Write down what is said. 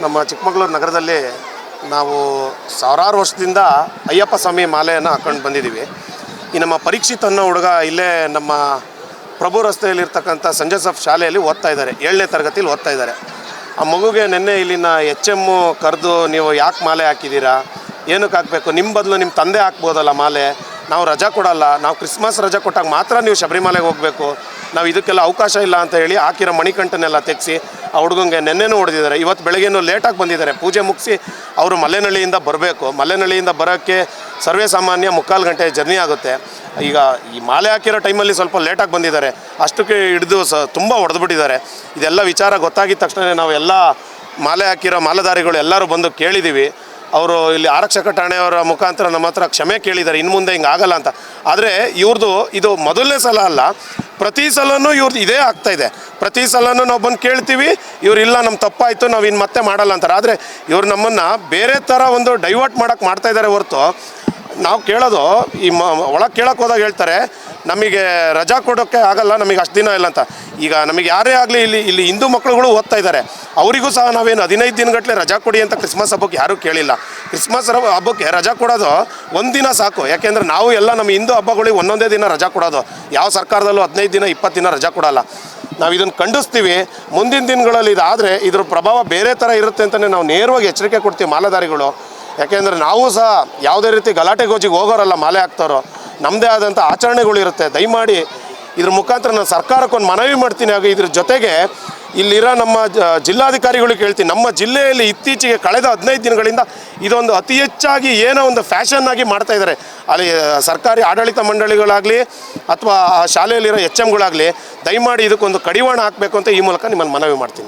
ನಮ್ಮ ಚಿಕ್ಕಮಗಳೂರು ನಗರದಲ್ಲಿ ನಾವು ಸಾವಿರಾರು ವರ್ಷದಿಂದ ಅಯ್ಯಪ್ಪ ಸ್ವಾಮಿ ಮಾಲೆಯನ್ನು ಹಾಕೊಂಡು ಬಂದಿದ್ದೀವಿ. ಈ ನಮ್ಮ ಪರೀಕ್ಷಿತ್ ಅನ್ನೋ ಹುಡುಗ ಇಲ್ಲೇ ನಮ್ಮ ಪ್ರಭು ರಸ್ತೆಯಲ್ಲಿರ್ತಕ್ಕಂಥ ಸಂಜ್ ಜೋಸೆಫ್ ಶಾಲೆಯಲ್ಲಿ ಓದ್ತಾ ಇದ್ದಾರೆ, 7ನೇ ತರಗತಿಯಲ್ಲಿ ಓದ್ತಾ ಇದ್ದಾರೆ. ಆ ಮಗುಗೆ ನಿನ್ನೆ ಇಲ್ಲಿನ HM ಕರೆದು, ನೀವು ಯಾಕೆ ಮಾಲೆ ಹಾಕಿದ್ದೀರಾ, ಏನಕ್ಕೆ ಹಾಕಬೇಕು, ನಿಮ್ಮ ಬದಲು ನಿಮ್ಮ ತಂದೆ ಹಾಕ್ಬೋದಲ್ಲ ಮಾಲೆ, ನಾವು ರಜಾ ಕೊಡಲ್ಲ, ನಾವು ಕ್ರಿಸ್ಮಸ್ ರಜಾ ಕೊಟ್ಟಾಗ ಮಾತ್ರ ನೀವು ಶಬರಿಮಲೆಗೆ ಹೋಗಬೇಕು, ನಾವು ಇದಕ್ಕೆಲ್ಲ ಅವಕಾಶ ಇಲ್ಲ ಅಂತ ಹೇಳಿ ಹಾಕಿರೋ ಮಣಿಕಂಠನೆಲ್ಲ ತೆಗೆಸಿ ಆ ಹುಡುಗಂಗೆ ನೆನ್ನೆನೂ ಹೊಡೆದಿದ್ದಾರೆ. ಇವತ್ತು ಬೆಳಗ್ಗೆನೂ ಲೇಟಾಗಿ ಬಂದಿದ್ದಾರೆ, ಪೂಜೆ ಮುಗಿಸಿ ಅವರು ಮಲ್ಲೆನಹಳ್ಳಿಯಿಂದ ಬರಬೇಕು. ಮಲ್ಲೆನಹಳ್ಳಿಯಿಂದ ಬರೋಕ್ಕೆ ಸರ್ವೇ ಸಾಮಾನ್ಯ 3/4 ಗಂಟೆ ಜರ್ನಿ ಆಗುತ್ತೆ. ಈಗ ಈ ಮಾಲೆ ಹಾಕಿರೋ ಟೈಮಲ್ಲಿ ಸ್ವಲ್ಪ ಲೇಟಾಗಿ ಬಂದಿದ್ದಾರೆ, ಅಷ್ಟಕ್ಕೆ ಹಿಡಿದು ತುಂಬ ಹೊಡೆದ್ಬಿಟ್ಟಿದ್ದಾರೆ. ಇದೆಲ್ಲ ವಿಚಾರ ಗೊತ್ತಾಗಿದ್ದ ತಕ್ಷಣ ನಾವು ಎಲ್ಲ ಮಾಲೆ ಹಾಕಿರೋ ಮಾಲೆದಾರಿಗಳು ಎಲ್ಲರೂ ಬಂದು ಕೇಳಿದ್ದೀವಿ. ಅವರು ಇಲ್ಲಿ ಆರಕ್ಷಕ ಠಾಣೆಯವರ ಮುಖಾಂತರ ನಮ್ಮ ಹತ್ರ ಕ್ಷಮೆ ಕೇಳಿದ್ದಾರೆ, ಇನ್ನು ಮುಂದೆ ಹಿಂಗೆ ಆಗಲ್ಲ ಅಂತ. ಆದರೆ ಇವ್ರದ್ದು ಇದು ಮೊದಲನೇ ಸಲ ಅಲ್ಲ, ಪ್ರತಿ ಸಲವೂ ಇವ್ರದ್ದು ಇದೇ ಆಗ್ತಾಯಿದೆ. ಪ್ರತಿ ಸಲವೂ ನಾವು ಬಂದು ಕೇಳ್ತೀವಿ, ಇವ್ರು ಇಲ್ಲ ನಮ್ಮ ತಪ್ಪಾಯಿತು, ನಾವು ಇನ್ನು ಮತ್ತೆ ಮಾಡಲ್ಲ ಅಂತಾರೆ. ಆದರೆ ಇವ್ರು ನಮ್ಮನ್ನು ಬೇರೆ ಥರ ಒಂದು ಡೈವರ್ಟ್ ಮಾಡೋಕ್ಕೆ ಮಾಡ್ತಾಯಿದ್ದಾರೆ ಹೊರತು, ನಾವು ಕೇಳೋದು ಈ ಒಳಗೆ ಕೇಳೋಕ್ಕೆ ಹೋದಾಗ ಹೇಳ್ತಾರೆ ನಮಗೆ ರಜಾ ಕೊಡೋಕ್ಕೆ ಆಗಲ್ಲ, ನಮಗೆ ಅಷ್ಟು ದಿನ ಇಲ್ಲ ಅಂತ. ಈಗ ನಮಗೆ ಯಾರೇ ಆಗಲಿ ಇಲ್ಲಿ ಹಿಂದೂ ಮಕ್ಕಳುಗಳು ಓದ್ತಾ ಇದ್ದಾರೆ, ಅವರಿಗೂ ಸಹ ನಾವೇನು 15 ದಿನಗಟ್ಟಲೆ ರಜಾ ಕೊಡಿ ಅಂತ ಕ್ರಿಸ್ಮಸ್ ಹಬ್ಬಕ್ಕೆ ಯಾರೂ ಕೇಳಿಲ್ಲ. ಕ್ರಿಸ್ಮಸ್ ಹಬ್ಬಕ್ಕೆ ರಜಾ ಕೊಡೋದು ಒಂದು ದಿನ ಸಾಕು, ಯಾಕೆಂದರೆ ನಾವು ಎಲ್ಲ ನಮ್ಮ ಹಿಂದೂ ಹಬ್ಬಗಳಿಗೆ ಒಂದೊಂದೇ ದಿನ ರಜಾ ಕೊಡೋದು. ಯಾವ ಸರ್ಕಾರದಲ್ಲೂ 15 ದಿನ 20 ದಿನ ರಜಾ ಕೊಡೋಲ್ಲ. ನಾವು ಇದನ್ನು ಖಂಡಿಸ್ತೀವಿ. ಮುಂದಿನ ದಿನಗಳಲ್ಲಿ ಇದಾದರೆ ಇದ್ರ ಪ್ರಭಾವ ಬೇರೆ ಥರ ಇರುತ್ತೆ ಅಂತಲೇ ನಾವು ನೇರವಾಗಿ ಎಚ್ಚರಿಕೆ ಕೊಡ್ತೀವಿ ಮಾಲೆದಾರಿಗಳು. ಯಾಕೆಂದರೆ ನಾವು ಸಹ ಯಾವುದೇ ರೀತಿ ಗಲಾಟೆ ಗೋಜಿಗೆ ಹೋಗೋರಲ್ಲ, ಮಾಲೆ ಹಾಕ್ತಾರೋ ನಮ್ಮದೇ ಆದಂಥ ಆಚರಣೆಗಳಿರುತ್ತೆ. ದಯಮಾಡಿ ಇದ್ರ ಮುಖಾಂತರ ನಾನು ಸರ್ಕಾರಕ್ಕೊಂದು ಮನವಿ ಮಾಡ್ತೀನಿ. ಹಾಗೆ ಇದ್ರ ಜೊತೆಗೆ ಇಲ್ಲಿರೋ ನಮ್ಮ ಜಿಲ್ಲಾಧಿಕಾರಿಗಳಿಗೆ ಹೇಳ್ತೀನಿ, ನಮ್ಮ ಜಿಲ್ಲೆಯಲ್ಲಿ ಇತ್ತೀಚೆಗೆ ಕಳೆದ 15 ದಿನಗಳಿಂದ ಇದೊಂದು ಅತಿ ಹೆಚ್ಚಾಗಿ ಏನೋ ಒಂದು ಫ್ಯಾಷನ್ ಆಗಿ ಮಾಡ್ತಾಯಿದ್ದಾರೆ. ಅಲ್ಲಿ ಸರ್ಕಾರಿ ಆಡಳಿತ ಮಂಡಳಿಗಳಾಗಲಿ ಅಥವಾ ಶಾಲೆಯಲ್ಲಿರೋ HMಗಳಾಗಲಿ ದಯಮಾಡಿ ಇದಕ್ಕೊಂದು ಕಡಿವಾಣ ಹಾಕಬೇಕು ಅಂತ ಈ ಮೂಲಕ ನಿಮ್ಮನ್ನು ಮನವಿ ಮಾಡ್ತೀನಿ.